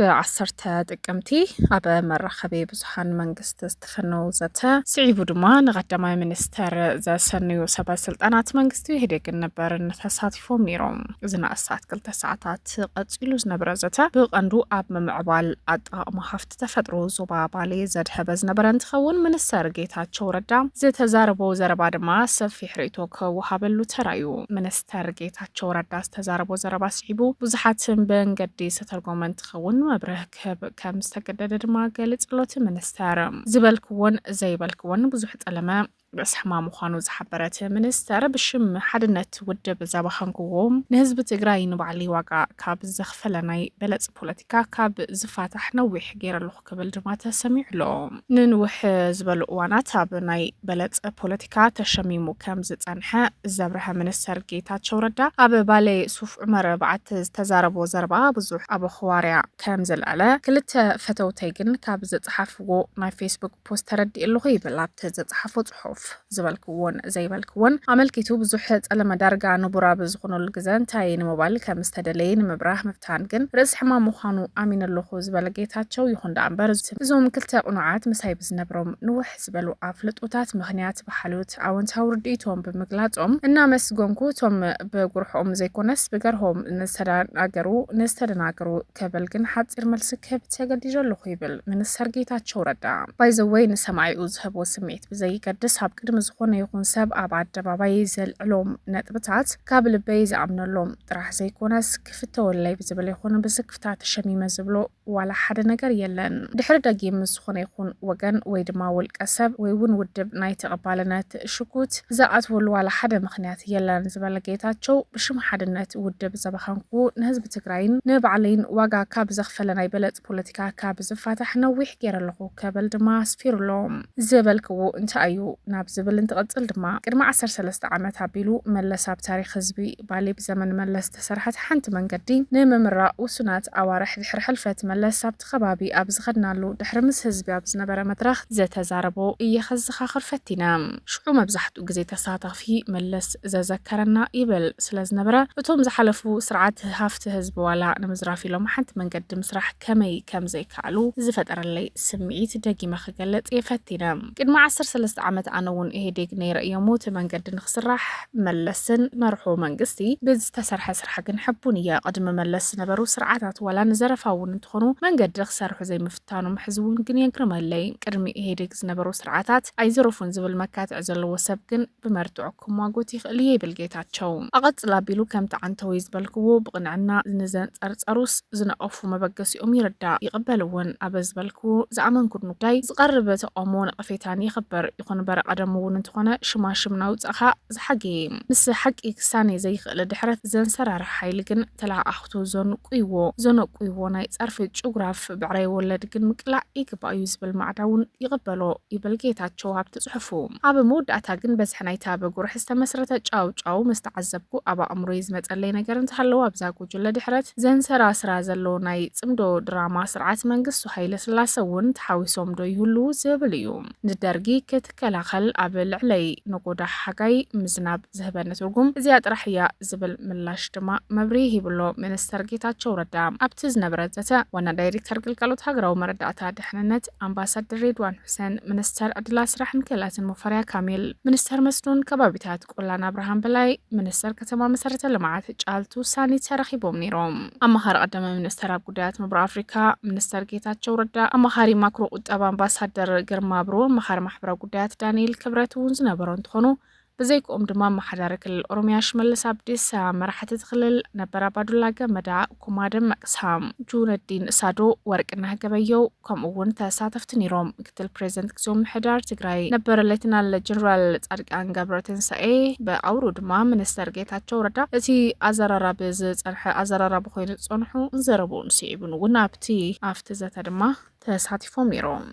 ب10 ጥቅምቲ ኣብ መራኸቢ ብዙሓን መንግስቲ ዝተፈነው ዘተ ስዒቡ ድማ ንቀዳማይ ሚኒስተር ዘሰንዩ ሰበ ስልጣናት መንግስቲ ኢህዴግ ነበር ተሳቲፎም ነይሮም። እዚ ንኣስታት 2 ሰዓታት ቀፂሉ ዝነበረ ዘተ ብቐንዱ ኣብ ምምዕባል ኣጠቃቅማ ሃፍቲ ተፈጥሮ ዞባ ባሌ ዘድሀበ ዝነበረ እንትኸውን ሚኒስተር ጌታቸው ረዳ ዝተዛረቦ ዘረባ ድማ ሰፊሕ ርእይቶ ከወሃበሉ ተራዩ። ሚኒስተር ጌታቸው ረዳ ዝተዛረቦ ዘረባ ስዒቡ ብዙሓትን በንገዲ ዝተርጎመ እንትኸውን መብርህ ከም ዝተገደደ ድማ ገሊፅሎት ሚኒስተር ዝበልክዎን ዘይበልክዎን ብዙሕ ጠለመ ርእስ ሕማም ምዃኑ ዝሓበረት ሚኒስተር ብሽም ሓድነት ውድብ ዘባኸንክዎም ንህዝቢ ትግራይ ንባዕሊ ዋጋ ካብ ዘኽፈለ ናይ በለፅ ፖለቲካ ካብ ዝፋታሕ ነዊሕ ገይረለኹ ክብል ድማ ተሰሚዑሎ። ንንውሕ ዝበሉ እዋናት ኣብ ናይ በለፅ ፖለቲካ ተሸሚሙ ከም ዝፀንሐ ዘብርሀ ሚኒስተር ጌታቸው ረዳ ኣብ ባሌ ሱፍ ዑመር በዓቲ ዝተዛረቦ ዘረባ ብዙሕ ኣብ ኸዋርያ ከም ዘለዓለ ክልተ ፈተውተይ ግን ካብ ዘፀሓፍዎ ናይ ፌስቡክ ፖስት ተረዲእ ኣለኹ ይብል። ኣብቲ ዘፀሓፎ ጽሑፍ ዝበልክዎን ዘይበልክዎን ኣመልኪቱ ብዙሕ ፀለመ ዳርጋ ንቡራ ብዝኾነሉ ግዜ እንታይ ንምባል ከም ዝተደለየ ንምብራህ ምፍታን ግን ርእስ ሕማም ምዃኑ ኣሚን ኣለኹ ዝበለ ጌታቸው ይኹን ዳ እምበር እዞም ክልተ ቁኑዓት ምሳይ ብዝነብሮም ንውሕ ዝበሉ ኣፍልጦታት ምክንያት ብሓልዮት ኣወንታዊ ርድኢቶም ብምግላጾም እናመስገንኩ እቶም ብጉርሖም ዘይኮነስ ብገርሆም ንዝተደናገሩ ከበል ግን ሓፂር መልሲ ክህብ ተገዲዱ ኣለኹ ይብል ሚኒስተር ጌታቸው ረዳ። ባይዘወይ ንሰማዒኡ ዝህቦ ስምዒት ብዘይገድስ ኣብ ቅድሚ ዝኾነ ይኹን ሰብ ኣብ ኣደባባይ ዘልዕሎም ነጥብታት ካብ ልበይ ዝኣምነሎም ጥራሕ ዘይኮነስ ክፍተወለይ ብዝብል ይኹን ብስክፍታ ተሸሚመ ዝብሎ ዋላ ሓደ ነገር የለን። ድሕሪ ደጊም ዝኾነ ይኹን ወገን ወይ ድማ ውልቀ ሰብ ወይ እውን ውድብ ናይ ተቐባልነት ሽኩት ዝኣትወሉ ዋላ ሓደ ምክንያት የለን ዝበለ ጌታቸው ብሽም ሓድነት ውድብ ዘባኸንኩ ንህዝቢ ትግራይን ንባዕለይን ዋጋ ካብ ዘኽፈለ ናይ በለፅ ፖለቲካ ካብ ዝፋታሕ ነዊሕ ገይረለኹ ከበል ድማ ኣስፊሩሎም። ዝበልክዎ እንታይ እዩ ናብ ዝብል እንትቐፅል ድማ ቅድሚ 13 ዓመት ኣቢሉ መለስ ኣብ ታሪክ ህዝቢ ባሌ ብዘመን መለስ ተሰርሐት ሓንቲ መንገዲ ንምምራቕ ውሱናት ኣዋርሕ ድሕሪ ሕልፈት መለስ ኣብቲ ከባቢ ኣብ ዝኸድናሉ ድሕሪ ምስ ህዝቢ ኣብ ዝነበረ መድረኽ ዘተዛረቦ እየኸዝኻኽር ፈቲና ሽዑ መብዛሕትኡ ግዜ ተሳታፊ መለስ ዘዘከረና ይብል ስለ ዝነበረ እቶም ዝሓለፉ ስርዓት ሃፍቲ ህዝቢ ዋላ ንምዝራፍ ኢሎም ሓንቲ መንገዲ ምስራሕ ከመይ ከም ዘይከኣሉ ዝፈጠረለይ ስምዒት ደጊመ ክገለጽ የፈቲና። ቅድሚ 13 ዓመት ኣነ እውን ኢህዴግ ነይረ የሞት መንገዲ ንክስራሕ መለስን መርሑ መንግስቲ ብዝተሰርሐ ስራሕ ግን ሕቡን እያ ቅድሚ መለስ ነበሩ ስርዓታት ዋላ ንዘረፋውን እንትኾኑ መንገዲ ክሰርሑ ዘይምፍታኖም ሕዝቡን ግን የግርመለይ። ቅድሚ ኢህዴግ ዝነበሩ ስርዓታት ኣይዘረፉን ዝብል መካትዕ ዘለዎ ሰብ ግን ብመርትዑ ክሟጎት ይኽእል ይብል ጌታቸው። ኣቐፅላ ኣቢሉ ከምቲ ዓንተወይ ዝበልክዎ ብቕንዕና ንዘንፀርፀሩስ ዝነቐፉ መበገሲኦም ይርዳእ ይቕበል እውን ኣበ ዝበልክዎ ዝኣመንኩድ ጉዳይ ዝቐርብ ተቃውሞ ነቐፌታን ይኽበር ይኹን በረ ቀደም እውን እንትኾነ ሽማሽም ናውፅኻ ዝሓጌ ምስ ሓቂ ክሳኔ ዘይኽእል ድሕረት ዘንሰራርሕ ሓይሊ ግን ተላኣኽቶ ዘነቁይዎ ናይ ፀርፊ ጭጉራፍ ብዕራይ ወለድ ግን ምቅላዕ ይግባእ እዩ ዝብል ማዕዳውን ይቕበሎ ይብል ጌታቸው ኣብቲ ጽሑፉ። ኣብ መወዳእታ ግን በዝሒ ናይታ ብጉርሕ ዝተመስረተ ጫውጫው ምስተዓዘብኩ ኣብ ኣእምሮይ ዝመፀለይ ነገር እንተሃለዎ ኣብዛ ጉጅለ ድሕረት ዘንሰራስራ ዘለዎ ናይ ጽምዶ ድራማ ስርዓት መንግስቱ ሃይለ ስላሰ እውን ተሓዊሶም ዶ ይህሉ ዝብል እዩ። ንደርጊ ክትከላኸል ኣብ ልዕለይ ነጎዳ ሓጋይ ምዝናብ ዝህበነ ትርጉም እዚኣ ጥራሕ እያ ዝብል ምላሽ ድማ መብሪ ይብሎ ሚኒስተር ጌታቸው ረዳ። ኣብቲ ዝነበረ ዘተ ዋና ዳይሬክተር ግልጋሎት ሃገራዊ መረዳእታ ድሕንነት ኣምባሳደር ሬድዋን ሁሴን፣ ሚኒስተር ዕድላ ስራሕን ክእለትን ሙፈሪያ ካሚል፣ ሚኒስተር መስኖን ከባቢታት ቆላን ኣብርሃም በላይ፣ ሚኒስተር ከተማ መሰረተ ልምዓት ጫልቱ ሳኒ ተረኺቦም ነይሮም። ኣማኻሪ ቀዳመ ሚኒስተር ኣብ ጉዳያት ምብራቅ ኣፍሪካ ሚኒስተር ጌታቸው ረዳ፣ ኣማኻሪ ማክሮ ቁጠባ ኣምባሳደር ግርማ ብሮ፣ ኣማኻሪ ማሕበራዊ ጉዳያት ዳንኤል ክብረት እውን ዝነበሩ እንትኾኑ ብዘይክኦም ድማ ኣመሓዳሪ ክልል ኦሮሚያ ሽመልስ ኣብዲሳ፣ መራሕቲ ክልል ነበር ኣባዱላ ገመዳ፣ ኩማደም መቅሳም፣ ጁነዲን ሳዶ፣ ወርቅነህ ገበየው ከምኡ እውን ተሳተፍቲ ነይሮም። ምክትል ፕሬዚደንት ግዚኦም ምሕዳር ትግራይ ነበር ሌተናል ጀነራል ጻድቃን ገብረትንሳኤ፣ ብኣውሩ ድማ ሚኒስተር ጌታቸው ረዳ እቲ ኣዘራራቢ ዝጸንሐ ኣዘራራቢ ኮይኑ ዝጸንሑ ዘረብኡን ስዒቡን እውን ኣብቲ ዘተ ድማ ተሳቲፎም ነይሮም።